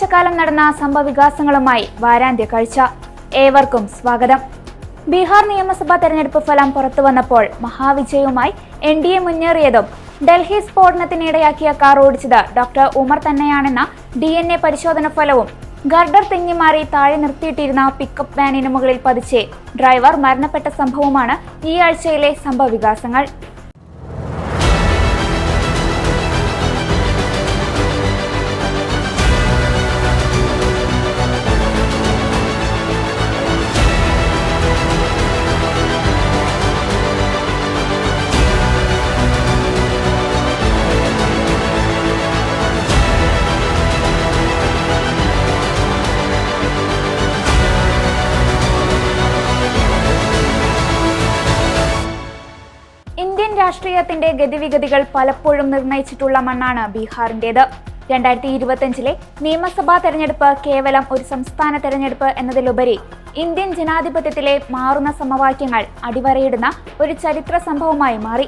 ഒരാഴ്ചക്കാലം നടന്ന സംഭവവികാസങ്ങളുമായി വാരാന്ത്യ കാഴ്ച. ഏവർക്കും സ്വാഗതം. ബീഹാർ നിയമസഭാ തെരഞ്ഞെടുപ്പ് ഫലം പുറത്തുവന്നപ്പോൾ മഹാവിജയവുമായി NDA മുന്നേറിയതും ഡൽഹി സ്ഫോടനത്തിനിടയാക്കിയ കാർ ഓടിച്ചത് ഡോക്ടർ ഉമർ തന്നെയാണെന്ന DNA പരിശോധന ഫലവും ഗർഡർ തെന്നിമാറി താഴെ നിർത്തിയിട്ടിരുന്ന പിക്കപ്പ് വാനിന് മുകളിൽ പതിച്ച് ഡ്രൈവർ മരണപ്പെട്ട സംഭവമാണ് ഈ ആഴ്ചയിലെ സംഭവവികാസങ്ങൾ. ഇന്ത്യൻ രാഷ്ട്രീയത്തിന്റെ ഗതിവിഗതികൾ പലപ്പോഴും നിർണയിച്ചിട്ടുള്ള മണ്ണാണ് ബീഹാറിന്റേത്. 2025 നിയമസഭാ തെരഞ്ഞെടുപ്പ് കേവലം ഒരു സംസ്ഥാന തെരഞ്ഞെടുപ്പ് എന്നതിലുപരി ഇന്ത്യൻ ജനാധിപത്യത്തിലെ മാറുന്ന സമവാക്യങ്ങൾ അടിവരയിടുന്ന ഒരു ചരിത്ര സംഭവമായി മാറി.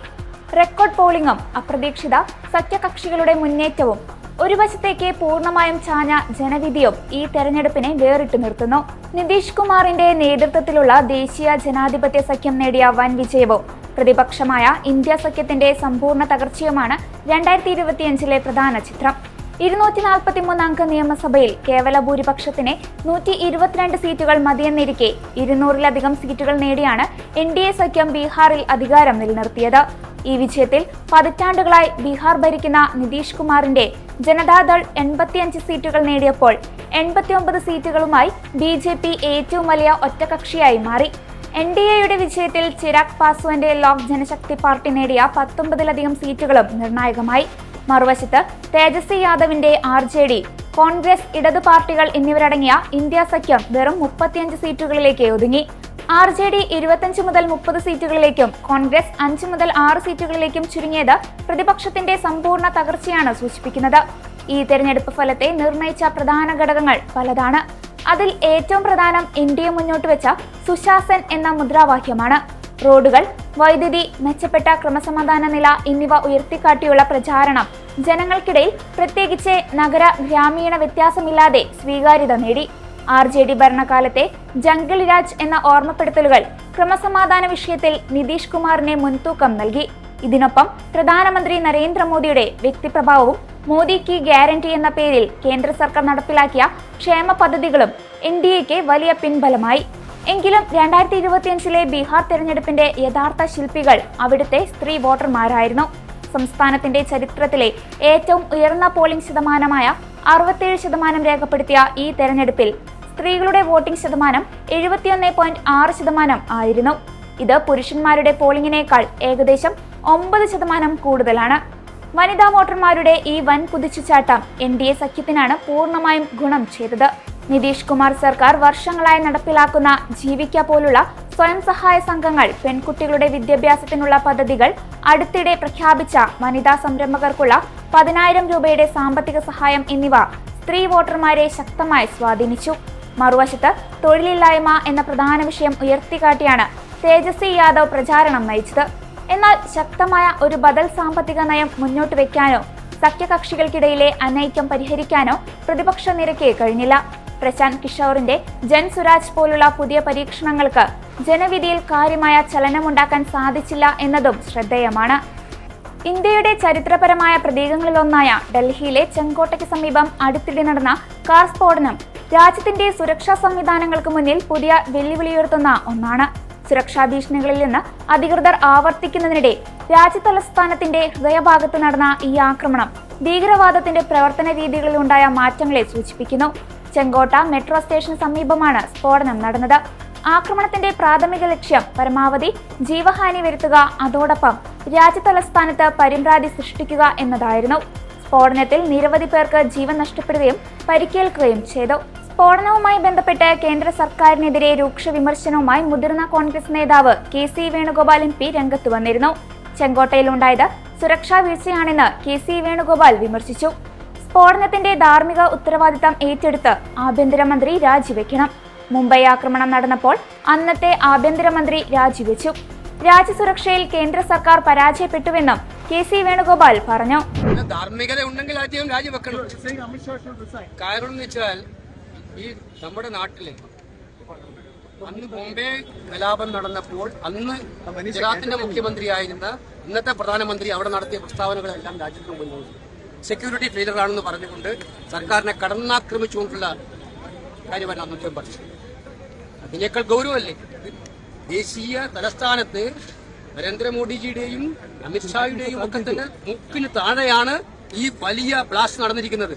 റെക്കോർഡ് പോളിംഗും അപ്രതീക്ഷിത സഖ്യകക്ഷികളുടെ മുന്നേറ്റവും ഒരു വശത്തേക്ക് പൂർണ്ണമായും ചാഞ്ഞ ജനവിധിയും ഈ തെരഞ്ഞെടുപ്പിനെ വേറിട്ടു നിർത്തുന്നു. നിതീഷ് കുമാറിന്റെ നേതൃത്വത്തിലുള്ള ദേശീയ ജനാധിപത്യ സഖ്യം നേടിയ വൻ വിജയവും പ്രതിപക്ഷമായ ഇന്ത്യ സഖ്യത്തിന്റെ സമ്പൂർണ്ണ തകർച്ചയുമാണ് 2025 പ്രധാന ചിത്രം. 243 അംഗ നിയമസഭയിൽ കേവല ഭൂരിപക്ഷത്തിന് 122 സീറ്റുകൾ മതിയെന്നിരിക്കെ 200-ലധികം സീറ്റുകൾ നേടിയാണ് NDA സഖ്യം ബീഹാറിൽ അധികാരം നിലനിർത്തിയത്. ഈ വിജയത്തിൽ പതിറ്റാണ്ടുകളായി ബീഹാർ ഭരിക്കുന്ന നിതീഷ് കുമാറിന്റെ ജനതാദൾ 85 സീറ്റുകൾ നേടിയപ്പോൾ 89 സീറ്റുകളുമായി BJP ഏറ്റവും വലിയ ഒറ്റകക്ഷിയായി മാറി. NDAയുടെ വിജയത്തിൽ ചിരാഗ് പാസ്വാന്റെ ലോക് ജനശക്തി പാർട്ടി നേടിയ 19-ലധികം സീറ്റുകളും നിർണായകമായി. മറുവശത്ത് തേജസ്വി യാദവിന്റെ RJD, കോൺഗ്രസ്, ഇടതു പാർട്ടികൾ എന്നിവരടങ്ങിയ ഇന്ത്യ സഖ്യം വെറും 35 സീറ്റുകളിലേക്ക് ഒതുങ്ങി. RJD 25 മുതൽ 30 സീറ്റുകളിലേക്കും കോൺഗ്രസ് 5 മുതൽ 6 സീറ്റുകളിലേക്കും ചുരുങ്ങിയത് പ്രതിപക്ഷത്തിന്റെ സമ്പൂർണ്ണ തകർച്ചയാണ് സൂചിപ്പിക്കുന്നത്. ഈ തെരഞ്ഞെടുപ്പ് ഫലത്തെ നിർണയിച്ച പ്രധാന ഘടകങ്ങൾ പലതാണ്. അതിൽ ഏറ്റവും പ്രധാനം NDA മുന്നോട്ട് വെച്ച സുശാസൻ എന്ന മുദ്രാവാക്യമാണ്. റോഡുകൾ, വൈദ്യുതി, മെച്ചപ്പെട്ട ക്രമസമാധാന നില എന്നിവ ഉയർത്തിക്കാട്ടിയുള്ള പ്രചാരണം ജനങ്ങൾക്കിടയിൽ പ്രത്യേകിച്ച് നഗര ഗ്രാമീണ വ്യത്യാസമില്ലാതെ സ്വീകാര്യത നേടി. RJD ഭരണകാലത്തെ ജംഗിൾ രാജ് എന്ന ഓർമ്മപ്പെടുത്തലുകൾ ക്രമസമാധാന വിഷയത്തിൽ നിതീഷ് കുമാറിനെ മുൻതൂക്കം നൽകി. ഇതിനൊപ്പം പ്രധാനമന്ത്രി നരേന്ദ്രമോദിയുടെ വ്യക്തിപ്രഭാവവും മോദി കി ഗ്യാരണ്ടി എന്ന പേരിൽ കേന്ദ്ര സർക്കാർ നടപ്പിലാക്കിയ ക്ഷേമ പദ്ധതികളും NDAക്ക് വലിയ പിൻബലമായി. എങ്കിലും 2025 ബീഹാർ തെരഞ്ഞെടുപ്പിന്റെ യഥാർത്ഥ ശില്പികൾ അവിടുത്തെ സ്ത്രീ വോട്ടർമാരായിരുന്നു. സംസ്ഥാനത്തിന്റെ ചരിത്രത്തിലെ ഏറ്റവും ഉയർന്ന പോളിംഗ് ശതമാനമായ 67% രേഖപ്പെടുത്തിയ ഈ തെരഞ്ഞെടുപ്പിൽ സ്ത്രീകളുടെ വോട്ടിംഗ് ശതമാനം 71.6% ആയിരുന്നു. ഇത് പുരുഷന്മാരുടെ പോളിംഗിനേക്കാൾ ഏകദേശം 9% കൂടുതലാണ്. വനിതാ വോട്ടർമാരുടെ ഈ വൻ കുതിച്ചുചാട്ടം NDA സഖ്യത്തിനാണ് പൂർണ്ണമായും ഗുണം ചെയ്തത്. നിതീഷ് കുമാർ സർക്കാർ വർഷങ്ങളായി നടപ്പിലാക്കുന്ന ജീവിക്ക പോലുള്ള സ്വയം സഹായ സംഘങ്ങൾ, പെൺകുട്ടികളുടെ വിദ്യാഭ്യാസത്തിനുള്ള പദ്ധതികൾ, അടുത്തിടെ പ്രഖ്യാപിച്ച വനിതാ സംരംഭകർക്കുള്ള 10,000 രൂപയുടെ സാമ്പത്തിക സഹായം എന്നിവ സ്ത്രീ വോട്ടർമാരെ ശക്തമായി സ്വാധീനിച്ചു. മറുവശത്ത് തൊഴിലില്ലായ്മ എന്ന പ്രധാന വിഷയം ഉയർത്തിക്കാട്ടിയാണ് തേജസ്വി യാദവ് പ്രചാരണം നയിച്ചത്. എന്നാൽ ശക്തമായ ഒരു ബദൽ സാമ്പത്തിക നയം മുന്നോട്ട് വെക്കാനോ സഖ്യകക്ഷികൾക്കിടയിലെ അനൈക്യം പരിഹരിക്കാനോ പ്രതിപക്ഷ നിരയ്ക്ക് കഴിഞ്ഞില്ല. പ്രശാന്ത് കിഷോറിന്റെ ജൻ സുരാജ് പോലുള്ള പുതിയ പരീക്ഷണങ്ങൾക്ക് ജനവിധിയിൽ കാര്യമായ ചലനമുണ്ടാക്കാൻ സാധിച്ചില്ല എന്നതും ശ്രദ്ധേയമാണ്. ഇന്ത്യയുടെ ചരിത്രപരമായ പ്രതീകങ്ങളിലൊന്നായ ഡൽഹിയിലെ ചെങ്കോട്ടയ്ക്ക് സമീപം അടുത്തിടെ നടന്ന കാർ സ്ഫോടനം രാജ്യത്തിന്റെ സുരക്ഷാ സംവിധാനങ്ങൾക്ക് മുന്നിൽ പുതിയ വെല്ലുവിളിയുയർത്തുന്ന ഒന്നാണ്. സുരക്ഷാ ഭീഷണികളിൽ നിന്ന് അധികൃതർ ആവർത്തിക്കുന്നതിനിടെ രാജ്യതലസ്ഥാനത്തിന്റെ ഹൃദയഭാഗത്ത് നടന്ന ഈ ആക്രമണം ഭീകരവാദത്തിന്റെ പ്രവർത്തന രീതികളിൽ ഉണ്ടായ മാറ്റങ്ങളെ സൂചിപ്പിക്കുന്നു. ചെങ്കോട്ട മെട്രോ സ്റ്റേഷന് സമീപമാണ് സ്ഫോടനം നടന്നത്. ആക്രമണത്തിന്റെ പ്രാഥമിക ലക്ഷ്യം പരമാവധി ജീവഹാനി വരുത്തുക, അതോടൊപ്പം രാജ്യതലസ്ഥാനത്ത് പരിഭ്രാന്തി സൃഷ്ടിക്കുക എന്നതായിരുന്നു. സ്ഫോടനത്തിൽ നിരവധി പേർക്ക് ജീവൻ നഷ്ടപ്പെടുകയും പരിക്കേൽക്കുകയും ചെയ്തു. സ്ഫോടനവുമായി ബന്ധപ്പെട്ട് കേന്ദ്ര സർക്കാരിനെതിരെ രൂക്ഷ വിമർശനവുമായി മുതിർന്ന കോൺഗ്രസ് നേതാവ് KC വേണുഗോപാൽ MP രംഗത്ത് വന്നിരുന്നു. ചെങ്കോട്ടയിലുണ്ടായത് സുരക്ഷാ വീഴ്ചയാണെന്ന് KC വേണുഗോപാൽ വിമർശിച്ചു. സ്ഫോടനത്തിന്റെ ധാർമ്മിക ഉത്തരവാദിത്തം ഏറ്റെടുത്ത് ആഭ്യന്തരമന്ത്രി രാജിവെക്കണം. മുംബൈ ആക്രമണം നടന്നപ്പോൾ അന്നത്തെ ആഭ്യന്തരമന്ത്രി രാജിവെച്ചു. രാജ്യസുരക്ഷയിൽ കേന്ദ്ര സർക്കാർ പരാജയപ്പെട്ടുവെന്നും കെ.സി. വേണുഗോപാൽ പറഞ്ഞു. ധാർമ്മികത ഉണ്ടെങ്കിൽ ആദ്യം രാജിവെക്കണം. കാരണം എന്ന് വെച്ചാൽ ഈ നമ്മുടെ നാട്ടിലെ അന്ന് ബോംബെ കലാപം നടന്നപ്പോൾ അന്ന് ഗുജറാത്തിന്റെ മുഖ്യമന്ത്രിയായിരുന്ന ഇന്നത്തെ പ്രധാനമന്ത്രി അവിടെ നടത്തിയ പ്രസ്താവനകളെല്ലാം രാജ്യത്തിന് മുന്നിൽ സെക്യൂരിറ്റി ഫെയിലർ ആണെന്ന് പറഞ്ഞുകൊണ്ട് സർക്കാരിനെ കടന്നാക്രമിച്ചുകൊണ്ടുള്ള കാര്യമല്ല അന്നത്തെ പറഞ്ഞു. അതിനേക്കാൾ ഗൗരവമല്ലേ ദേശീയ തലസ്ഥാനത്ത് നരേന്ദ്രമോദിജിയുടെയും അമിത്ഷായുടെയും ഒക്കെ തന്നെ മുക്കിന് താഴെയാണ് ഈ വലിയ ബ്ലാസ്റ്റ് നടന്നിരിക്കുന്നത്.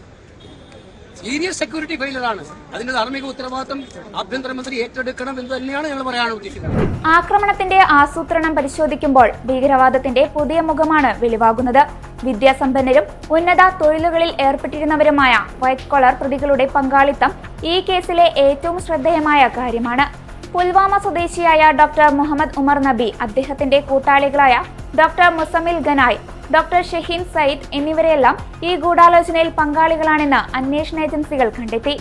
സീരിയസ് സെക്യൂരിറ്റി ഫെയിലറാണ്. അതിന്റെ ധാർമ്മിക ഉത്തരവാദിത്തം ആഭ്യന്തരമന്ത്രി ഏറ്റെടുക്കണം എന്ന് തന്നെയാണ് ഞങ്ങൾ പറയാൻ ഉദ്ദേശിക്കുന്നത്. ആക്രമണത്തിന്റെ ആസൂത്രണം പരിശോധിക്കുമ്പോൾ ഭീകരവാദത്തിന്റെ പുതിയ മുഖമാണ് വെളിവാകുന്നത്. വിദ്യാസമ്പന്നരും ഉന്നത തൊഴിലുകളിൽ ഏർപ്പെട്ടിരുന്നവരുമായ വൈറ്റ് കോളർ പ്രതികളുടെ പങ്കാളിത്തം ഈ കേസിലെ ഏറ്റവും ശ്രദ്ധേയമായ കാര്യമാണ്. പുൽവാമ സ്വദേശിയായ ഡോക്ടർ മുഹമ്മദ് ഉമർ നബി, അദ്ദേഹത്തിന്റെ കൂട്ടാളികളായ ഡോക്ടർ മുസമിൽ ഗനായ്, ഡോക്ടർ ഷഹീൻ സയ്യിദ് എന്നിവരെല്ലാം ഈ ഗൂഢാലോചനയിൽ പങ്കാളികളാണെന്ന് അന്വേഷണ ഏജൻസികൾ കണ്ടെത്തി.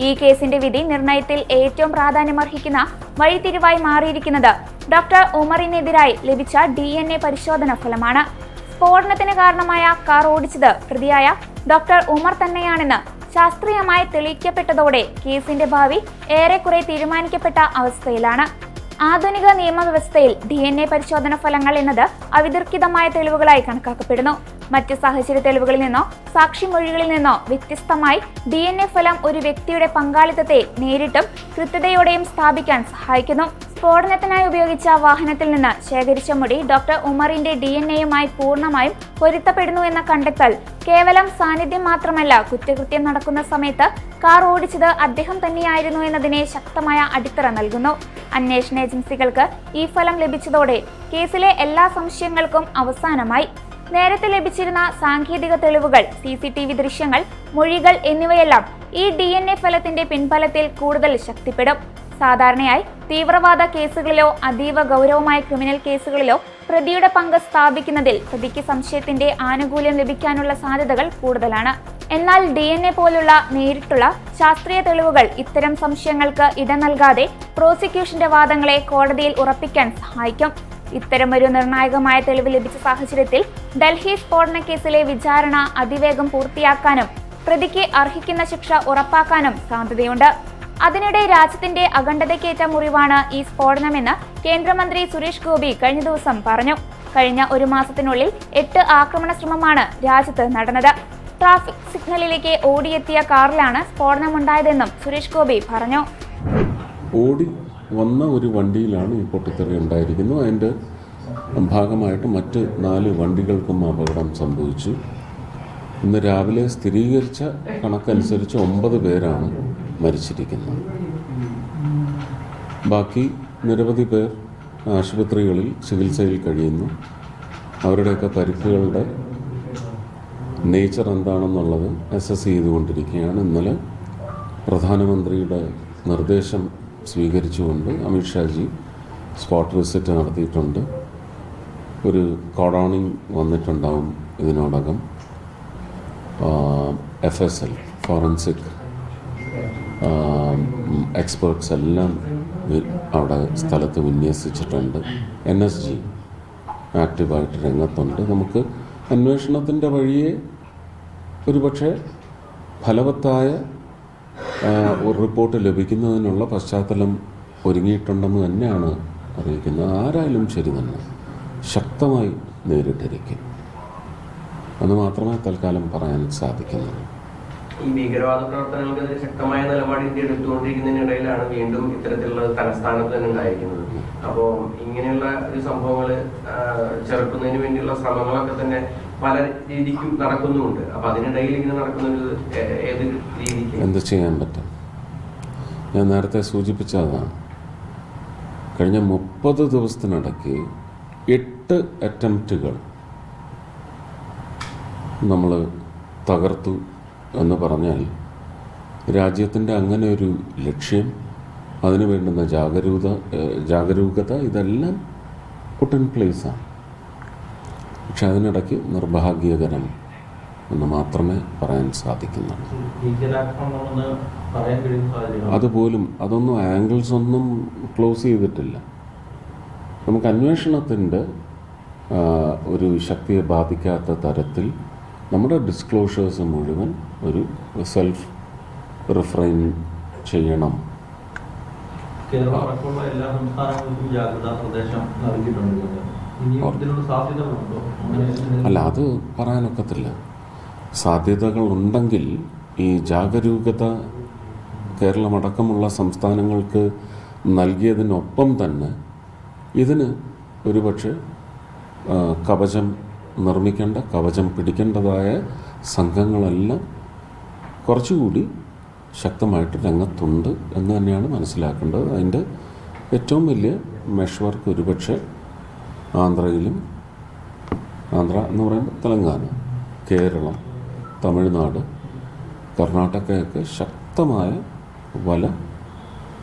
ഈ കേസിന്റെ വിധി നിർണയത്തിൽ ഏറ്റവും പ്രാധാന്യമർഹിക്കുന്ന വഴിത്തിരിവായി മാറിയിരിക്കുന്നത് ഡോക്ടർ ഉമറിനെതിരായി ലഭിച്ച DNA പരിശോധന ഫലമാണ്. സ്ഫോടനത്തിന് കാരണമായ കാർ ഓടിച്ചത് പ്രതിയായ ഡോക്ടർ ഉമർ തന്നെയാണെന്ന് ശാസ്ത്രീയമായി തെളിയിക്കപ്പെട്ടതോടെ കേസിന്റെ ഭാവി ഏറെക്കുറെ തീരുമാനിക്കപ്പെട്ട അവസ്ഥയിലാണ്. ആധുനിക നിയമവ്യവസ്ഥയിൽ DNA പരിശോധന ഫലങ്ങൾ എന്നത് അവിതർക്കിതമായ തെളിവുകളായി കണക്കാക്കപ്പെടുന്നു. മറ്റ് സാഹചര്യ തെളിവുകളിൽ നിന്നോ സാക്ഷിമൊഴികളിൽ നിന്നോ വ്യത്യസ്തമായി DNA ഫലം ഒരു വ്യക്തിയുടെ പങ്കാളിത്തത്തെ നേരിട്ടും കൃത്യതയോടെയും സ്ഥാപിക്കാൻ സഹായിക്കുന്നു. സ്ഫോടനത്തിനായി ഉപയോഗിച്ച വാഹനത്തിൽ നിന്ന് ശേഖരിച്ച മുടി ഡോക്ടർ ഉമറിന്റെ DNA-യുമായി പൂർണ്ണമായും പൊരുത്തപ്പെടുന്നു എന്ന കണ്ടെത്തൽ കേവലം സാന്നിധ്യം മാത്രമല്ല, കുറ്റകൃത്യം നടക്കുന്ന സമയത്ത് കാർ ഓടിച്ചത് അദ്ദേഹം തന്നെയായിരുന്നു എന്നതിനെ ശക്തമായ അടിത്തറ നൽകുന്നു. അന്വേഷണ ഏജൻസികൾക്ക് ഈ ഫലം ലഭിച്ചതോടെ കേസിലെ എല്ലാ സംശയങ്ങൾക്കും അവസാനമായി. നേരത്തെ ലഭിച്ചിരുന്ന സാങ്കേതിക തെളിവുകൾ, CCTV ദൃശ്യങ്ങൾ, മൊഴികൾ എന്നിവയെല്ലാം ഈ DNA ഫലത്തിന്റെ പിൻബലത്തിൽ കൂടുതൽ ശക്തിപ്പെടും. സാധാരണയായി തീവ്രവാദ കേസുകളിലോ അതീവ ഗൗരവമായ ക്രിമിനൽ കേസുകളിലോ പ്രതിയുടെ പങ്ക് സ്ഥാപിക്കുന്നതിൽ പ്രതിക്ക് സംശയത്തിന്റെ ആനുകൂല്യം ലഭിക്കാനുള്ള സാധ്യതകൾ കൂടുതലാണ്. എന്നാൽ DNA പോലുള്ള നേരിട്ടുള്ള ശാസ്ത്രീയ തെളിവുകൾ ഇത്തരം സംശയങ്ങൾക്ക് ഇട നൽകാതെ പ്രോസിക്യൂഷന്റെ വാദങ്ങളെ കോടതിയിൽ ഉറപ്പിക്കാൻ സഹായിക്കും. ഇത്തരമൊരു നിർണായകമായ തെളിവ് ലഭിച്ച സാഹചര്യത്തിൽ ഡൽഹി സ്ഫോടന കേസിലെ വിചാരണ അതിവേഗം പൂർത്തിയാക്കാനും പ്രതിക്ക് അർഹിക്കുന്ന ശിക്ഷ ഉറപ്പാക്കാനും സാധ്യതയുണ്ട്. അതിനിടെ രാജ്യത്തിന്റെ അഖണ്ഡതയ്ക്കേറ്റ മുറിവാണ് ഈ സ്ഫോടനമെന്ന് കേന്ദ്രമന്ത്രി സുരേഷ് ഗോപി കഴിഞ്ഞ ദിവസം പറഞ്ഞു. കഴിഞ്ഞ ഒരു മാസത്തിനുള്ളിൽ 8 ആക്രമണ ശ്രമമാണ് രാജ്യത്ത് നടന്നത്. ട്രാഫിക് സിഗ്നലിലേക്ക് ഓടിയെത്തിയ കാറിലാണ് സ്ഫോടനമുണ്ടായതെന്നും സുരേഷ് ഗോപി പറഞ്ഞു. ഓടി വന്ന ഒരു വണ്ടിയിലാണ് ഈ പൊട്ടിത്തെറി ഉണ്ടായിരിക്കുന്നു. അതിൻ്റെ ഭാഗമായിട്ട് മറ്റ് 4 വണ്ടികൾക്കും അപകടം സംഭവിച്ചു. ഇന്ന് രാവിലെ സ്ഥിരീകരിച്ച കണക്കനുസരിച്ച് 9 പേരാണ് മരിച്ചിരിക്കുന്നത്. ബാക്കി നിരവധി പേർ ആശുപത്രികളിൽ ചികിത്സയിൽ കഴിയുന്നു. അവരുടെയൊക്കെ പരിക്കുകളുടെ നേച്ചർ എന്താണെന്നുള്ളത് അസസ് ചെയ്തുകൊണ്ടിരിക്കുകയാണ്. ഇന്നലെ പ്രധാനമന്ത്രിയുടെ നിർദ്ദേശം സ്വീകരിച്ചുകൊണ്ട് അമിത്ഷാജി സ്പോട്ട് വിസിറ്റ് നടത്തിയിട്ടുണ്ട്. ഒരു കോഡോണിങ് വന്നിട്ടുണ്ടാവും ഇതിനോടകം. FSL ഫോറൻസിക് എക്സ്പേർട്സ് എല്ലാം അവിടെ സ്ഥലത്ത് വിന്യസിച്ചിട്ടുണ്ട്. NSG ആക്റ്റീവായിട്ട് രംഗത്തുണ്ട്. നമുക്ക് അന്വേഷണത്തിൻ്റെ വഴിയെ ഒരുപക്ഷെ ഫലവത്തായ ഒരു റിപ്പോർട്ട് ലഭിക്കുന്നതിനുള്ള പശ്ചാത്തലം ഒരുങ്ങിയിട്ടുണ്ടെന്ന് തന്നെയാണ് അറിയിക്കുന്നത്. ആരായാലും ശരി തന്നെ ശക്തമായി നേരിട്ടിരിക്കും എന്ന് മാത്രമേ തൽക്കാലം പറയാൻ സാധിക്കുന്നുള്ളൂ. ഈ ഭീകരവാദ പ്രവർത്തനങ്ങൾക്കെതിരെ ശക്തമായ നിലപാട് ഇന്ത്യ എടുത്തുകൊണ്ടിരിക്കുന്നതിനിടയിലാണ് വീണ്ടും ഇത്തരത്തിലുള്ള തലസ്ഥാനത്ത് തന്നെ ഉണ്ടായിരിക്കുന്നത്. അപ്പോൾ ഇങ്ങനെയുള്ള ഒരു സംഭവങ്ങൾ ചെറുക്കുന്നതിന് വേണ്ടിയുള്ള ശ്രമങ്ങളൊക്കെ തന്നെ പല രീതിക്കും നടക്കുന്നുമുണ്ട്. അപ്പൊ അതിനിടയിൽ ഇങ്ങനെ നടക്കുന്നത് ഏത് രീതിക്ക് എന്ത് ചെയ്യാൻ പറ്റും? ഞാൻ നേരത്തെ സൂചിപ്പിച്ചതാണ്. കഴിഞ്ഞ 30 ദിവസത്തിനിടയ്ക്ക് 8 അറ്റംപ്റ്റുകൾ നമ്മൾ തകർത്തു എന്ന് പറഞ്ഞാൽ രാജ്യത്തിൻ്റെ അങ്ങനെ ഒരു ലക്ഷ്യം, അതിനു വേണ്ടുന്ന ജാഗരൂകത ഇതെല്ലാം പുട്ട് ഇൻ പ്ലേസാണ്. പക്ഷെ അതിനിടയ്ക്ക് നിർഭാഗ്യകരം എന്ന് മാത്രമേ പറയാൻ സാധിക്കുന്നുള്ളൂ. അതുപോലും അതൊന്നും ആംഗിൾസ് ഒന്നും ക്ലോസ് ചെയ്തിട്ടില്ല. നമുക്ക് അന്വേഷണത്തിൻ്റെ ഒരു ശക്തിയെ ബാധിക്കാത്ത തരത്തിൽ നമ്മുടെ ഡിസ്ക്ലോഷേഴ്സ് മുഴുവൻ ഒരു സെൽഫ് റിഫ്രൈൻ ചെയ്യണം. കേരളം അടക്കമുള്ള എല്ലാ സംസ്ഥാനങ്ങൾക്കും ജാഗ്രതാ നിർദ്ദേശം നൽകിയിട്ടുണ്ട്. ഇതിനുള്ള സാധ്യതകളുണ്ടോ? അല്ല, അത് പറയാനൊക്കത്തില്ല. സാധ്യതകളുണ്ടെങ്കിൽ ഈ ജാഗരൂകത കേരളമടക്കമുള്ള സംസ്ഥാനങ്ങൾക്ക് നൽകിയതിനൊപ്പം തന്നെ ഇതിന് ഒരുപക്ഷെ കവചം നിർമ്മിക്കേണ്ട, കവചം പിടിക്കേണ്ടതായ സംഘങ്ങളെല്ലാം കുറച്ചുകൂടി ശക്തമായിട്ട് രംഗത്തുണ്ട് എന്ന് തന്നെയാണ് മനസ്സിലാക്കേണ്ടത്. അതിൻ്റെ ഏറ്റവും വലിയ മെഷ് വർക്ക് ഒരുപക്ഷെ ആന്ധ്രയിലും, ആന്ധ്ര എന്ന് പറയുമ്പോൾ തെലങ്കാന, കേരളം, തമിഴ്നാട്, കർണാടകയൊക്കെ ശക്തമായ വല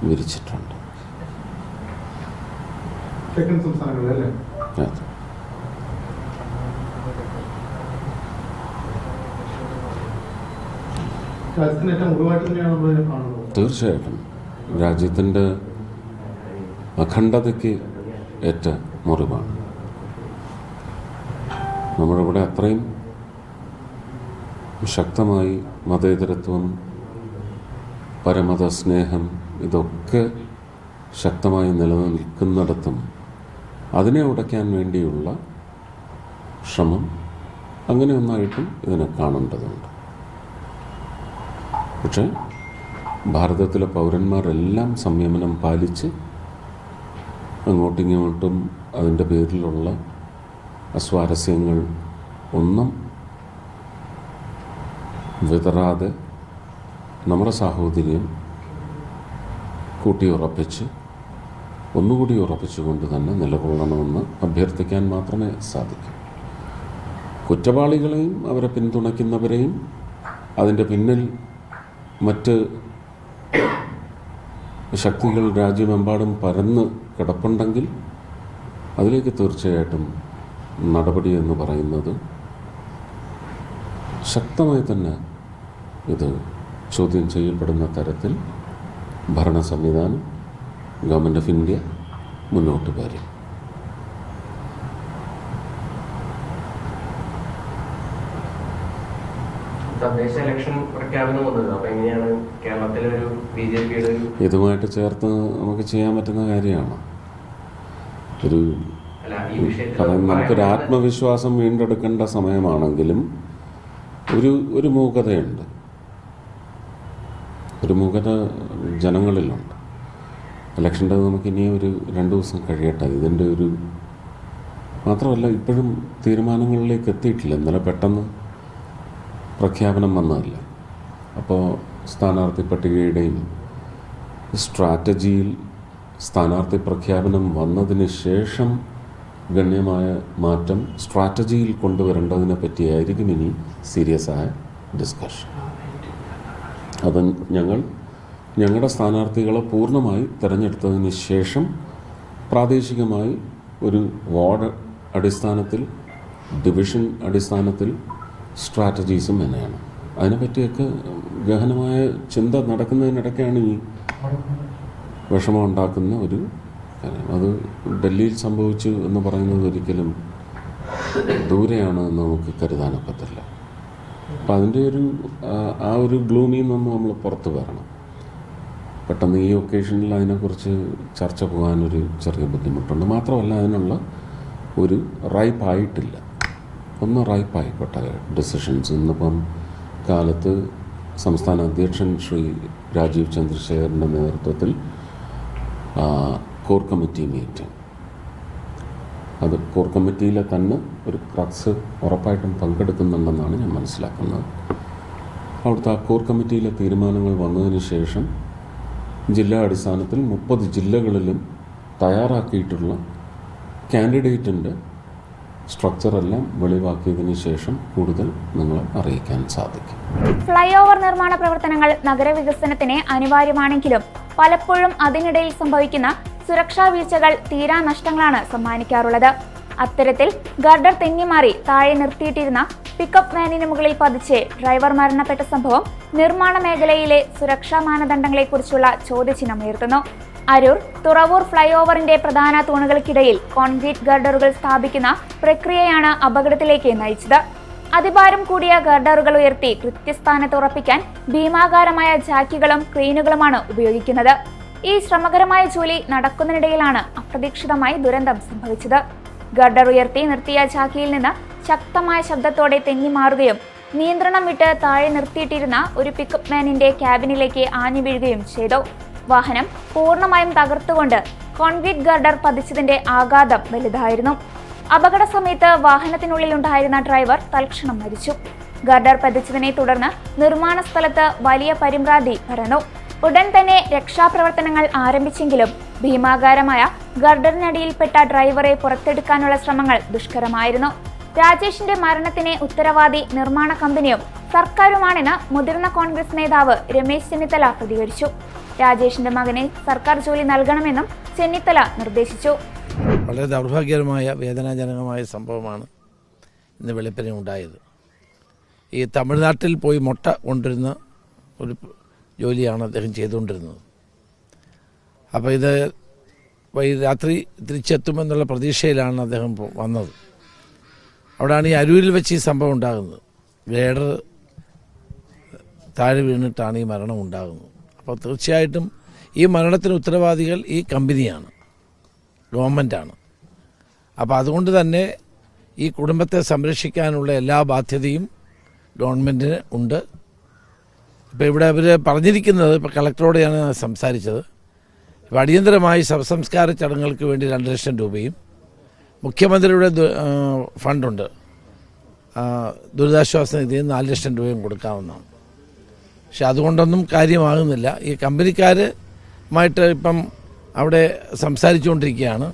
വിരിച്ചിട്ടുണ്ട്. തെക്കൻ സംസ്ഥാനങ്ങളിലല്ലേ? അതെ. രാജ്യത്തിന് ഏറ്റവും മുറിവായിട്ട് തന്നെയാണ് നമ്മൾ കാണുന്നത്. തീർച്ചയായിട്ടും രാജ്യത്തിൻ്റെ അഖണ്ഡതയ്ക്ക് ഏറ്റ മുറിവാണ്. നമ്മളിവിടെ അത്രയും ശക്തമായി മതേതരത്വം, പരമത സ്നേഹം ഇതൊക്കെ ശക്തമായി നിലനിൽക്കുന്നിടത്തും അതിനെ ഉടയ്ക്കാൻ വേണ്ടിയുള്ള ശ്രമം അങ്ങനെ ഒന്നായിട്ടും ഇതിനെ കാണേണ്ടതുണ്ട്. പക്ഷേ ഭാരതത്തിലെ പൗരന്മാരെല്ലാം സംയമനം പാലിച്ച് അങ്ങോട്ടിങ്ങോട്ടും അതിൻ്റെ പേരിലുള്ള അസ്വാരസ്യങ്ങൾ ഒന്നും വിതറാതെ നമ്മുടെ സാഹോദര്യം കൂട്ടിയുറപ്പിച്ച് ഒന്നുകൂടി ഉറപ്പിച്ചുകൊണ്ട് തന്നെ നിലകൊള്ളണമെന്ന് അഭ്യർത്ഥിക്കാൻ മാത്രമേ സാധിക്കൂ. കുറ്റവാളികളെയും അവരെ പിന്തുണയ്ക്കുന്നവരെയും അതിൻ്റെ പിന്നിൽ മറ്റ് ശക്തികൾ രാജ്യമെമ്പാടും പരന്ന് കിടപ്പുണ്ടെങ്കിൽ അതിലേക്ക് തീർച്ചയായിട്ടും നടപടി എന്ന് പറയുന്നത് ശക്തമായി തന്നെ ഇത് ചോദ്യം ചെയ്യപ്പെടുന്ന തരത്തിൽ ഭരണ സംവിധാനം, ഗവൺമെൻറ് ഓഫ് ഇന്ത്യ മുന്നോട്ട് വരും. തദ്ദേശ ഇലക്ഷൻ പ്രഖ്യാപനം വന്നത്, അപ്പോൾ എങ്ങനെയാണ് കേരളത്തിലൊരു BJPയുടെ ഒരു ഇതുമായിട്ട് ചേർത്ത് നമുക്ക് ചെയ്യാൻ പറ്റുന്ന കാര്യമാണ്. നമുക്കൊരു ആത്മവിശ്വാസം വീണ്ടെടുക്കേണ്ട സമയമാണെങ്കിലും ഒരു മൂകതയുണ്ട്, ഒരു മൂകത ജനങ്ങളിലുണ്ട്. ഇലക്ഷൻ്റെ നമുക്ക് ഇനിയും ഒരു 2 ദിവസം കഴിയട്ടെ. ഇതിൻ്റെ മാത്രമല്ല ഇപ്പോഴും തീരുമാനങ്ങളിലേക്ക് എത്തിയിട്ടില്ല. ഇന്നലെ പെട്ടെന്ന് പ്രഖ്യാപനം വന്നതല്ല. അപ്പോൾ സ്ഥാനാർത്ഥി പട്ടികയുടെയും സ്ട്രാറ്റജിയിൽ സ്ഥാനാർത്ഥി പ്രഖ്യാപനം വന്നതിന് ശേഷം ഗണ്യമായ മാറ്റം സ്ട്രാറ്റജിയിൽ കൊണ്ടുവരേണ്ടതിനെ പറ്റിയായിരിക്കും ഇനി സീരിയസ് ആയ ഡിസ്കഷൻ. അത് ഞങ്ങളുടെ സ്ഥാനാർത്ഥികളെ പൂർണ്ണമായി തിരഞ്ഞെടുത്തതിന് ശേഷം പ്രാദേശികമായി ഒരു വാർഡ് അടിസ്ഥാനത്തിൽ, ഡിവിഷൻ അടിസ്ഥാനത്തിൽ സ്ട്രാറ്റജീസും തന്നെയാണ്. അതിനെപ്പറ്റിയൊക്കെ ഗഹനമായ ചിന്ത നടക്കുന്നതിനിടയ്ക്കാണ് ഈ വിഷമം ഉണ്ടാക്കുന്ന ഒരു കാര്യം. അത് ഡൽഹിയിൽ സംഭവിച്ചു എന്ന് പറയുന്നത് ഒരിക്കലും ദൂരെയാണ് എന്ന് നമുക്ക് കരുതാനൊക്കത്തില്ല. അപ്പം അതിൻ്റെ ആ ഒരു ഗ്ലൂമിൽ നിന്ന് നമ്മൾ പുറത്ത് വരണം. പെട്ടെന്ന് ഈ ഒക്കേഷനിൽ അതിനെക്കുറിച്ച് ചർച്ച പോകാനൊരു ചെറിയ ബുദ്ധിമുട്ടുണ്ട്. മാത്രമല്ല അതിനുള്ള ഒരു റൈപ്പായിട്ടില്ല. ഒന്ന് റൈപ്പായിക്കോട്ട ഡിസിഷൻസ്. ഇന്നിപ്പം കാലത്ത് സംസ്ഥാന അധ്യക്ഷൻ ശ്രീ രാജീവ് ചന്ദ്രശേഖരൻ്റെ നേതൃത്വത്തിൽ കോർ കമ്മിറ്റി മീറ്റിംഗ്, അത് കോർ കമ്മിറ്റിയിലെ തന്നെ ഒരു ക്രക്സ് ഉറപ്പായിട്ടും പങ്കെടുക്കുന്നുണ്ടെന്നാണ് ഞാൻ മനസ്സിലാക്കുന്നത്. അവിടുത്തെ ആ കോർ കമ്മിറ്റിയിലെ തീരുമാനങ്ങൾ വന്നതിന് ശേഷം ജില്ലാ അടിസ്ഥാനത്തിൽ 30 ജില്ലകളിലും തയ്യാറാക്കിയിട്ടുള്ള കാൻഡിഡേറ്റിൻ്റെ സ്ട്രക്ചറെല്ലാം വെളിവാക്കിയതിന് ശേഷം കൂടുതൽ നിങ്ങളെ അറിയിക്കാൻ സാധിക്കും. ഫ്ലൈ ഓവർ നിർമ്മാണ പ്രവർത്തനങ്ങൾ നഗരവികസനത്തിന് അനിവാര്യമാണെങ്കിലും പലപ്പോഴും അതിനിടയിൽ സംഭവിക്കുന്ന സുരക്ഷാ വീഴ്ചകൾ തീരാ നഷ്ടങ്ങളാണ് സമ്മാനിക്കാറുള്ളത്. അത്തരത്തിൽ ഗർഡർ തെന്നിമാറി താഴെ നിർത്തിയിട്ടിരുന്ന പിക്കപ്പ് വാനിന് മുകളിൽ പതിച്ച് ഡ്രൈവർ മരണപ്പെട്ട സംഭവം നിർമ്മാണ മേഖലയിലെ സുരക്ഷാ മാനദണ്ഡങ്ങളെക്കുറിച്ചുള്ള ചോദ്യചിഹ്നമുയർത്തുന്നു. അരൂർ തുറവൂർ ഫ്ലൈ ഓവറിന്റെ പ്രധാന തൂണുകൾക്കിടയിൽ കോൺക്രീറ്റ് ഗർഡറുകൾ സ്ഥാപിക്കുന്ന പ്രക്രിയയാണ് അപകടത്തിലേക്ക് നയിച്ചത്. അതിഭാരം കൂടിയ ഗർഡറുകൾ ഉയർത്തി കൃത്യസ്ഥാനത്ത് ഉറപ്പിക്കാൻ ഭീമാകാരമായ ജാക്കികളും ക്രെയിനുകളുമാണ് ഉപയോഗിക്കുന്നത്. ഈ ശ്രമകരമായ ജോലി നടക്കുന്നതിനിടയിലാണ് അപ്രതീക്ഷിതമായി ദുരന്തം സംഭവിച്ചത്. ഗർഡർ ഉയർത്തി നിർത്തിയ ജാക്കിയിൽ നിന്ന് ശക്തമായ ശബ്ദത്തോടെ തെന്നിമാറുകയും നിയന്ത്രണം വിട്ട് താഴെ നിർത്തിയിട്ടിരുന്ന ഒരു പിക്കപ്പ് വാനിന്റെ ക്യാബിനിലേക്ക് ആഞ്ഞു വീഴുകയും ചെയ്തു. വാഹനം പൂർണ്ണമായും തകർത്തുകൊണ്ട് കോൺക്രീറ്റ് ഗർഡർ പതിച്ചതിന്റെ ആഘാതം വലുതായിരുന്നു. അപകട സമയത്ത് വാഹനത്തിനുള്ളിലുണ്ടായിരുന്ന ഡ്രൈവർ തൽക്ഷണം മരിച്ചു. ഗർഡർ പതിച്ചതിനെ തുടർന്ന് നിർമ്മാണ സ്ഥലത്ത് വലിയ പരിഭ്രാന്തി പരന്നു. ഉടൻ തന്നെ രക്ഷാപ്രവർത്തനങ്ങൾ ആരംഭിച്ചെങ്കിലും ഭീമാകാരമായ ഗർഡറിനടിയിൽപ്പെട്ട ഡ്രൈവറെ പുറത്തെടുക്കാനുള്ള ശ്രമങ്ങൾ ദുഷ്കരമായിരുന്നു. രാജേഷിന്റെ മരണത്തിന് ഉത്തരവാദി നിർമ്മാണ കമ്പനിയും സർക്കാരുമാണെന്ന് മുതിർന്ന കോൺഗ്രസ് നേതാവ് രമേശ് ചെന്നിത്തല പ്രതികരിച്ചു. രാജേഷിന്റെ മകനെ സർക്കാർ ജോലി നൽകണമെന്നും ചെന്നിത്തല നിർദ്ദേശിച്ചു. വളരെ ദൗർഭാഗ്യകരമായ വേദനാജനകമായ സംഭവമാണ് ഇന്ന് വെളുപ്പിനെ ഉണ്ടായത്. ഈ തമിഴ്നാട്ടിൽ പോയി മുട്ട കൊണ്ടിരുന്ന ഒരു ജോലിയാണ് അദ്ദേഹം ചെയ്തുകൊണ്ടിരുന്നത്. അപ്പോൾ ഇത് രാത്രി തിരിച്ചെത്തുമെന്നുള്ള പ്രതീക്ഷയിലാണ് അദ്ദേഹം വന്നത്. അവിടെയാണ് ഈ അരൂരിൽ വെച്ച് ഈ സംഭവം ഉണ്ടാകുന്നത്. ഗ്രേഡർ താഴെ വീണിട്ടാണ് ഈ മരണം ഉണ്ടാകുന്നത്. അപ്പോൾ തീർച്ചയായിട്ടും ഈ മരണത്തിന് ഉത്തരവാദികൾ ഈ കമ്പനിയാണ്, ഗവൺമെൻറ്റാണ്. അപ്പോൾ അതുകൊണ്ട് തന്നെ ഈ കുടുംബത്തെ സംരക്ഷിക്കാനുള്ള എല്ലാ ബാധ്യതയും ഗവൺമെൻറ്റിന് ഉണ്ട്. ഇപ്പോൾ ഇവിടെ അവർ പറഞ്ഞിരിക്കുന്നത്, ഇപ്പോൾ കളക്ടറോട് ഞാൻ സംസാരിച്ചത്, ഇപ്പോൾ അടിയന്തരമായി ശവസംസ്കാര ചടങ്ങുകൾക്ക് വേണ്ടി 2 ലക്ഷം രൂപയും മുഖ്യമന്ത്രിയുടെ ഫണ്ടുണ്ട്, ദുരിതാശ്വാസ നിധിയിൽ 4 ലക്ഷം രൂപയും കൊടുക്കാവുന്നതാണ്. പക്ഷെ അതുകൊണ്ടൊന്നും കാര്യമാകുന്നില്ല. ഈ കമ്പനിക്കാരുമായിട്ട് ഇപ്പം അവിടെ സംസാരിച്ചുകൊണ്ടിരിക്കുകയാണ്.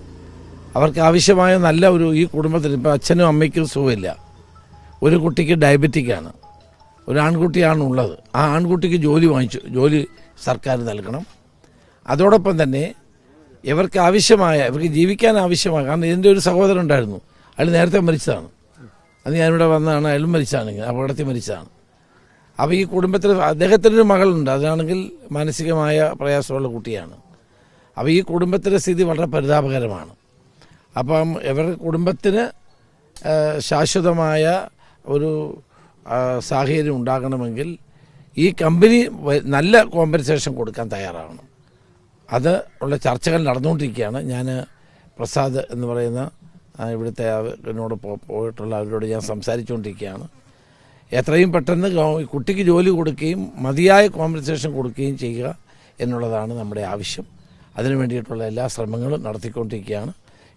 അവർക്ക് ആവശ്യമായ നല്ല ഈ കുടുംബത്തിന് ഇപ്പോൾ അച്ഛനും അമ്മയ്ക്കും സുഖമില്ല, ഒരു കുട്ടിക്ക് ഡയബറ്റിക്കാണ്, ഒരു ആൺകുട്ടിയാണ് ഉള്ളത്. ആ ആൺകുട്ടിക്ക് ജോലി സർക്കാർ നൽകണം. അതോടൊപ്പം തന്നെ ഇവർക്ക് ജീവിക്കാൻ ആവശ്യമായ, കാരണം ഇതിൻ്റെ ഒരു സഹോദരൻ ഉണ്ടായിരുന്നു, അയാൾ നേരത്തെ മരിച്ചതാണ്. അത് ഞാനിവിടെ വന്നതാണ്, അയാളും മരിച്ചതാണ്, അപകടത്തിൽ മരിച്ചതാണ്. അപ്പോൾ ഈ കുടുംബത്തിൽ അദ്ദേഹത്തിനൊരു മകളുണ്ട്, അതാണെങ്കിൽ മാനസികമായ പ്രയാസമുള്ള കുട്ടിയാണ്. അപ്പോൾ ഈ കുടുംബത്തിൻ്റെ സ്ഥിതി വളരെ പരിതാപകരമാണ്. അപ്പം ഇവരുടെ കുടുംബത്തിന് ശാശ്വതമായ ഒരു സാഹചര്യം ഉണ്ടാകണമെങ്കിൽ ഈ കമ്പനി നല്ല കോമ്പൻസേഷൻ കൊടുക്കാൻ തയ്യാറാവണം. അത് ഉള്ള ചർച്ചകൾ നടന്നുകൊണ്ടിരിക്കുകയാണ്. ഞാൻ പ്രസാദ് എന്ന് പറയുന്ന ഇവിടുത്തെ എന്നോട് പോയിട്ടുള്ള അവരോട് ഞാൻ സംസാരിച്ചുകൊണ്ടിരിക്കുകയാണ്. എത്രയും പെട്ടെന്ന് കുട്ടിക്ക് ജോലി കൊടുക്കുകയും മതിയായ കോമ്പൻസേഷൻ കൊടുക്കുകയും ചെയ്യുക എന്നുള്ളതാണ് നമ്മുടെ ആവശ്യം. അതിനു വേണ്ടിയിട്ടുള്ള എല്ലാ ശ്രമങ്ങളും നടത്തിക്കൊണ്ടിരിക്കുകയാണ്.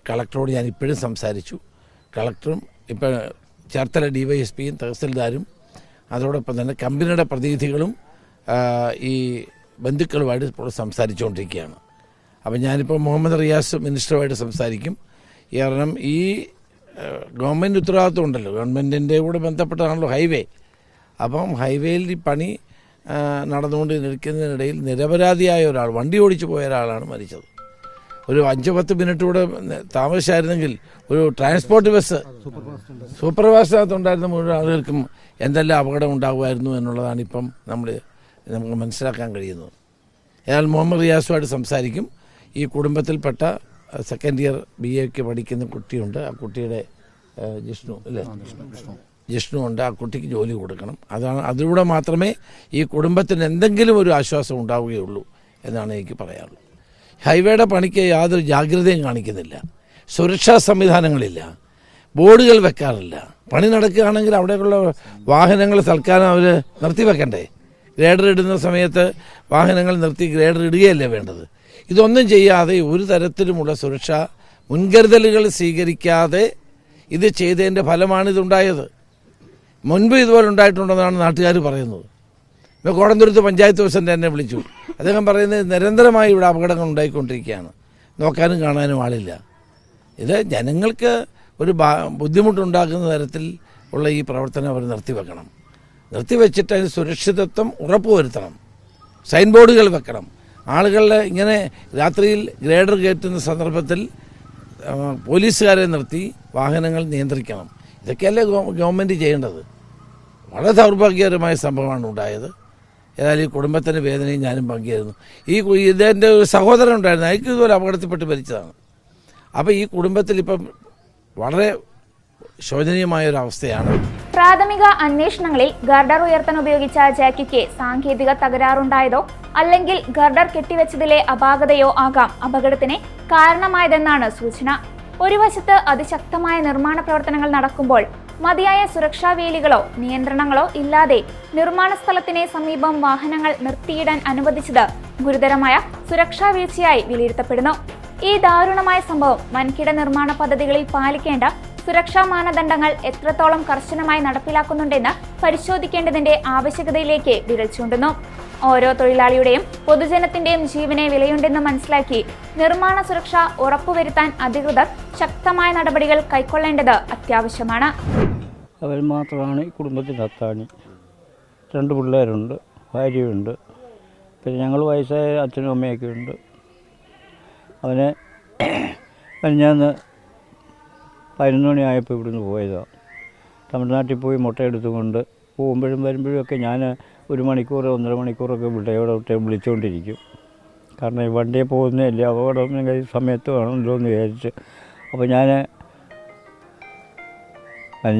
കളക്ടറോട് ഞാൻ ഇപ്പോഴും സംസാരിച്ചു. കളക്ടറും ഇപ്പോൾ ചേർത്തല DYSPയും തഹസിൽദാരും അതോടൊപ്പം തന്നെ കമ്പനിയുടെ പ്രതിനിധികളും ഈ ബന്ധുക്കളുമായിട്ട് ഇപ്പോൾ സംസാരിച്ചുകൊണ്ടിരിക്കുകയാണ്. അപ്പം ഞാനിപ്പോൾ മുഹമ്മദ് റിയാസ് മിനിസ്റ്ററുമായിട്ട് സംസാരിക്കും. കാരണം ഈ ഗവൺമെൻറ് ഉത്തരവാദിത്വം ഉണ്ടല്ലോ, ഗവൺമെൻറ്റിൻ്റെ കൂടെ ബന്ധപ്പെട്ടാണല്ലോ ഹൈവേ. അപ്പം ഹൈവേയിൽ ഈ പണി നടന്നുകൊണ്ട് നിൽക്കുന്നതിനിടയിൽ നിരപരാധിയായ ഒരാൾ, വണ്ടി ഓടിച്ചു പോയ ഒരാളാണ് മരിച്ചത്. ഒരു 5-10 മിനിറ്റ് കൂടെ താമസിച്ചായിരുന്നെങ്കിൽ ഒരു ട്രാൻസ്പോർട്ട് ബസ് സൂപ്പർ ഫാസ്റ്റിനകത്തുണ്ടായിരുന്ന മുഴുവൻ ആളുകൾക്കും എന്തെല്ലാം അപകടം ഉണ്ടാകുമായിരുന്നു എന്നുള്ളതാണ് ഇപ്പം നമുക്ക് മനസ്സിലാക്കാൻ കഴിയുന്നത്. എന്നാൽ മുഹമ്മദ് റിയാസുമായിട്ട് സംസാരിക്കും. ഈ കുടുംബത്തിൽപ്പെട്ട സെക്കൻഡ് ഇയർ BA പഠിക്കുന്ന കുട്ടിയുണ്ട്, ആ കുട്ടിയുടെ ജിഷ്ണു ഉണ്ട്, ആ കുട്ടിക്ക് ജോലി കൊടുക്കണം. അതിലൂടെ മാത്രമേ ഈ കുടുംബത്തിന് എന്തെങ്കിലും ഒരു ആശ്വാസം ഉണ്ടാവുകയുള്ളൂ എന്നാണ് എനിക്ക് പറയാറുള്ളത്. ഹൈവേയുടെ പണിക്ക് യാതൊരു ജാഗ്രതയും കാണിക്കുന്നില്ല, സുരക്ഷാ സംവിധാനങ്ങളില്ല, ബോർഡുകൾ വെക്കാറില്ല. പണി നടക്കുകയാണെങ്കിൽ അവിടെയുള്ള വാഹനങ്ങൾ തൽക്കാലം അവർ നിർത്തിവെക്കണ്ടേ? ഗ്രേഡർ ഇടുന്ന സമയത്ത് വാഹനങ്ങൾ നിർത്തി ഗ്രേഡർ ഇടുകയല്ലേ വേണ്ടത്? ഇതൊന്നും ചെയ്യാതെ ഒരു തരത്തിലുമുള്ള സുരക്ഷാ മുൻകരുതലുകൾ സ്വീകരിക്കാതെ ഇത് ചെയ്തതിൻ്റെ ഫലമാണിതുണ്ടായത്. മുൻപ് ഇതുപോലെ ഉണ്ടായിട്ടുണ്ടെന്നാണ് നാട്ടുകാർ പറയുന്നത്. ഇപ്പോൾ കോടന്തുരുത്ത് പഞ്ചായത്ത് പ്രസിഡന്റ് എന്നെ വിളിച്ചു. അദ്ദേഹം പറയുന്നത് നിരന്തരമായി ഇവിടെ അപകടങ്ങൾ ഉണ്ടായിക്കൊണ്ടിരിക്കുകയാണ്, നോക്കാനും കാണാനും ആളില്ല. ഇത് ജനങ്ങൾക്ക് ഒരു ബുദ്ധിമുട്ടുണ്ടാക്കുന്ന തരത്തിൽ ഉള്ള ഈ പ്രവർത്തനം അവർ നിർത്തിവെക്കണം. നിർത്തിവെച്ചിട്ട് അതിന് സുരക്ഷിതത്വം ഉറപ്പുവരുത്തണം. സൈൻ ബോർഡുകൾ വെക്കണം. ആളുകളുടെ ഇങ്ങനെ രാത്രിയിൽ ഗ്രേഡർ കയറ്റുന്ന സന്ദർഭത്തിൽ പോലീസുകാരെ നിർത്തി വാഹനങ്ങൾ നിയന്ത്രിക്കണം. ഇതൊക്കെയല്ലേ ഗവൺമെൻറ് ചെയ്യേണ്ടത്. വളരെ ദൗർഭാഗ്യകരമായ സംഭവമാണ് ഉണ്ടായത്. ഏതായാലും ഈ കുടുംബത്തിൻ്റെ വേദനയും ഞാനും പങ്കുചേരുന്നു. ഇതെൻ്റെ ഒരു സഹോദരൻ ഉണ്ടായിരുന്നു, അയാൾക്ക് ഇതുപോലെ അപകടത്തിൽപ്പെട്ട് മരിച്ചതാണ്. അപ്പോൾ ഈ കുടുംബത്തിൽ ഇപ്പം വളരെ ശോചനീയമായ ഒരു അവസ്ഥയാണ്. പ്രാഥമിക അന്വേഷണങ്ങളിൽ ഗർഡർ ഉയർത്താൻ ഉപയോഗിച്ച ജാക്കിക്ക് സാങ്കേതിക തകരാറുണ്ടായതോ അല്ലെങ്കിൽ ഗർഡർ കെട്ടിവെച്ചതിലെ അപാകതയോ ആകാം അപകടത്തിന് കാരണമായതെന്നാണ് സൂചന. ഒരു വശത്ത് അതിശക്തമായ നിർമ്മാണ പ്രവർത്തനങ്ങൾ നടക്കുമ്പോൾ മതിയായ സുരക്ഷാ വേലികളോ നിയന്ത്രണങ്ങളോ ഇല്ലാതെ നിർമ്മാണ സ്ഥലത്തിന് സമീപം വാഹനങ്ങൾ നിർത്തിയിടാൻ അനുവദിച്ചത് ഗുരുതരമായ സുരക്ഷാ വീഴ്ചയായി വിലയിരുത്തപ്പെടുന്നു. ഈ ദാരുണമായ സംഭവം വൻകിട നിർമ്മാണ പദ്ധതികളിൽ പാലിക്കേണ്ട സുരക്ഷാ മാനദണ്ഡങ്ങൾ എത്രത്തോളം കർശനമായി നടപ്പിലാക്കുന്നുണ്ടെന്ന് പരിശോധിക്കേണ്ടതിന്റെ ആവശ്യകതയിലേക്ക് വിരൽ ചൂണ്ടുന്നു. ഓരോ തൊഴിലാളിയുടെയും പൊതുജനത്തിന്റെയും ജീവനെ വിലയുണ്ടെന്ന് മനസ്സിലാക്കി നിർമ്മാണ സുരക്ഷ ഉറപ്പുവരുത്താൻ അധികൃതർ ശക്തമായ നടപടികൾ കൈക്കൊള്ളേണ്ടത് അത്യാവശ്യമാണ്. അവർ മാത്രമാണ് ഈ കുടുംബത്തിൻ്റെ അത്താണി. 2 പിള്ളേരുണ്ട്, ഭാര്യയുണ്ട്, പിന്നെ ഞങ്ങൾ വയസ്സായ അച്ഛനും അമ്മയൊക്കെ ഉണ്ട്. അവനെ ഞാൻ 11 മണിയായപ്പോൾ ഇവിടുന്ന് പോയതാണ്. തമിഴ്നാട്ടിൽ പോയി മുട്ടയെടുത്തുകൊണ്ട് പോകുമ്പോഴും വരുമ്പോഴും ഒക്കെ ഞാൻ 1 മണിക്കൂർ 1.5 മണിക്കൂറൊക്കെ ഇവിടെ വിളിച്ചുകൊണ്ടിരിക്കും. കാരണം ഈ വണ്ടിയെ പോകുന്നതല്ലേ, അപകടം സമയത്ത് വേണമല്ലോ എന്ന് വിചാരിച്ച്. അപ്പോൾ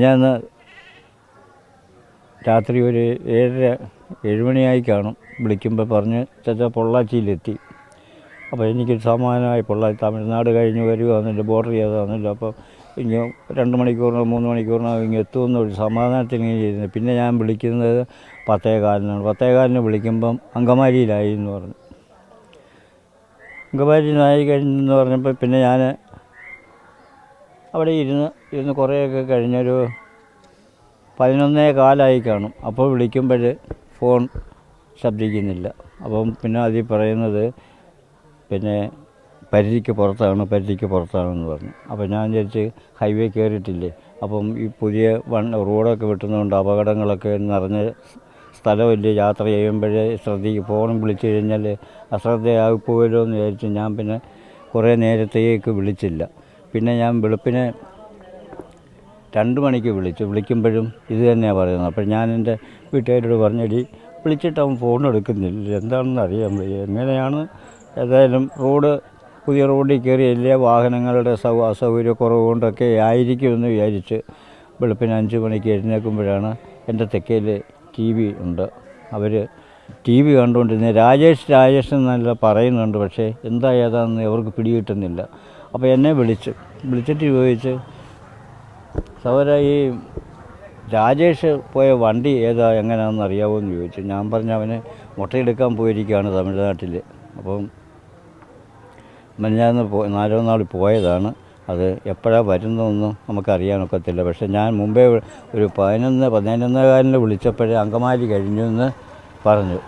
ഞാൻ രാത്രി ഒരു 7 മണിയായി കാണും. വിളിക്കുമ്പോൾ പറഞ്ഞ് ചേച്ചാ പൊള്ളാച്ചിയിലെത്തി. അപ്പോൾ എനിക്ക് സമാനമായി പൊള്ളാച്ചി തമിഴ്നാട് കഴിഞ്ഞ് വരുവാന്നില്ല, ബോർഡർ ചെയ്താന്നില്ല. അപ്പോൾ ഇങ്ങനെ 2 മണിക്കൂറിനോ 3 മണിക്കൂറിനോ ഇങ്ങനെ എത്തുമെന്നൊരു സമാധാനത്തിൽ ഇങ്ങനെ ചെയ്യുന്നത്. പിന്നെ ഞാൻ വിളിക്കുന്നത് 10:15 10:15 വിളിക്കുമ്പം അങ്കമാലിയിലായി എന്ന് പറഞ്ഞു. അങ്കമാലിയിലായി കഴിഞ്ഞെന്ന് പറഞ്ഞപ്പോൾ പിന്നെ ഞാൻ അവിടെ ഇരുന്ന് കുറേയൊക്കെ കഴിഞ്ഞൊരു 11:15 കാണും. അപ്പോൾ വിളിക്കുമ്പോൾ ഫോൺ ശബ്ദിക്കുന്നില്ല. അപ്പം പിന്നെ അതിൽ പറയുന്നത് പിന്നെ പരിധിക്ക് പുറത്താണെന്ന് പറഞ്ഞു. അപ്പോൾ ഞാൻ വിചാരിച്ച് ഹൈവേ കയറിയിട്ടില്ലേ, അപ്പം ഈ പുതിയ റോഡൊക്കെ വെട്ടുന്നതുകൊണ്ട് അപകടങ്ങളൊക്കെ നിറഞ്ഞ സ്ഥലമല്ലേ, യാത്ര ചെയ്യുമ്പോഴേ ഫോൺ വിളിച്ചു കഴിഞ്ഞാൽ അശ്രദ്ധയായിപ്പോയല്ലോ എന്ന് വിചാരിച്ച് ഞാൻ പിന്നെ കുറേ നേരത്തേക്ക് വിളിച്ചില്ല. പിന്നെ ഞാൻ വെളുപ്പിനെ 2 മണിക്ക് വിളിക്കുമ്പോഴും ഇത് തന്നെയാണ് പറയുന്നത്. അപ്പോൾ ഞാൻ എൻ്റെ വീട്ടുകാരോട് പറഞ്ഞടി വിളിച്ചിട്ട് അവൻ ഫോൺ എടുക്കുന്നില്ല, എന്താണെന്ന് അറിയാൻ വയ്യ, എങ്ങനെയാണ്. ഏതായാലും പുതിയ റോഡിൽ കയറിയല്ലേ, വാഹനങ്ങളുടെ അസൗകര്യക്കുറവ് കൊണ്ടൊക്കെ ആയിരിക്കുമെന്ന് വിചാരിച്ച് വെളുപ്പിന് 5 മണിക്ക് എഴുന്നേൽക്കുമ്പോഴാണ് എൻ്റെ തെക്കയിൽ TV ഉണ്ട്. അവർ TV കണ്ടുകൊണ്ടിരുന്നത് രാജേഷ് എന്നല്ല പറയുന്നുണ്ട്, പക്ഷേ എന്താ ഏതാണെന്ന് അവർക്ക് പിടികിട്ടുന്നില്ല. അപ്പോൾ എന്നെ വിളിച്ചിട്ട് ചോദിച്ച് സഹോദര ഈ രാജേഷ് പോയ വണ്ടി ഏതാ എങ്ങനെയാണെന്ന് അറിയാമോ എന്ന് ചോദിച്ചു. ഞാൻ പറഞ്ഞ അവന് മുട്ടയെടുക്കാൻ പോയിരിക്കുകയാണ് തമിഴ്നാട്ടിൽ. അപ്പം ഞാൻ 4 നാൾ പോയതാണ്. അത് എപ്പോഴാണ് വരുന്നതെന്നും നമുക്കറിയാനൊക്കത്തില്ല. പക്ഷേ ഞാൻ മുമ്പേ ഒരു 11:15 വിളിച്ചപ്പോഴേ അങ്കമാലി കഴിഞ്ഞു എന്ന് പറഞ്ഞു.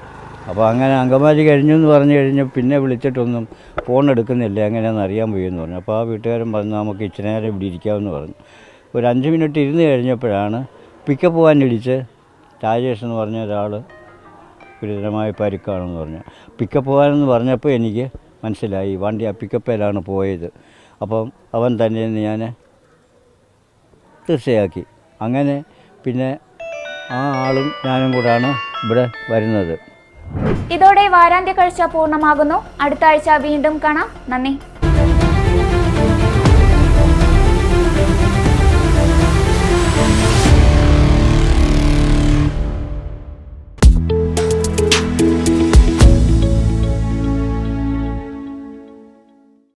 അപ്പോൾ അങ്ങനെ അങ്കമാലി കഴിഞ്ഞു എന്ന് പറഞ്ഞു കഴിഞ്ഞാൽ പിന്നെ വിളിച്ചിട്ടൊന്നും ഫോൺ എടുക്കുന്നില്ല, എങ്ങനെയാണെന്ന് അറിയാൻ പോയെന്ന് പറഞ്ഞു. അപ്പോൾ ആ വീട്ടുകാരൻ പറഞ്ഞു നമുക്ക് ഇച്ചിരി നേരം ഇവിടെ ഇരിക്കാമെന്ന് പറഞ്ഞു. ഒരു 5 മിനിറ്റ് ഇരുന്ന് കഴിഞ്ഞപ്പോഴാണ് പിക്കപ്പ് പോകാനിടിച്ച് രാജേഷ് എന്ന് പറഞ്ഞ ഒരാൾ ഗുരുതരമായ പരിക്കാണെന്ന് പറഞ്ഞു. പിക്കപ്പ് പോകാനെന്ന് പറഞ്ഞപ്പോൾ എനിക്ക് മനസ്സിലായി വണ്ടി ആ പിക്കപ്പിലാണ് പോയത്. അപ്പം അവൻ തന്നെയെന്ന് ഞാൻ തീർച്ചയാക്കി. അങ്ങനെ പിന്നെ ആ ആളും ഞാനും കൂടാണ് ഇവിടെ വരുന്നത്. ഇതോടെ വാരാന്ത്യ കാഴ്ച പൂർണ്ണമാകുന്നു. അടുത്ത ആഴ്ച വീണ്ടും കാണാം. നന്ദി.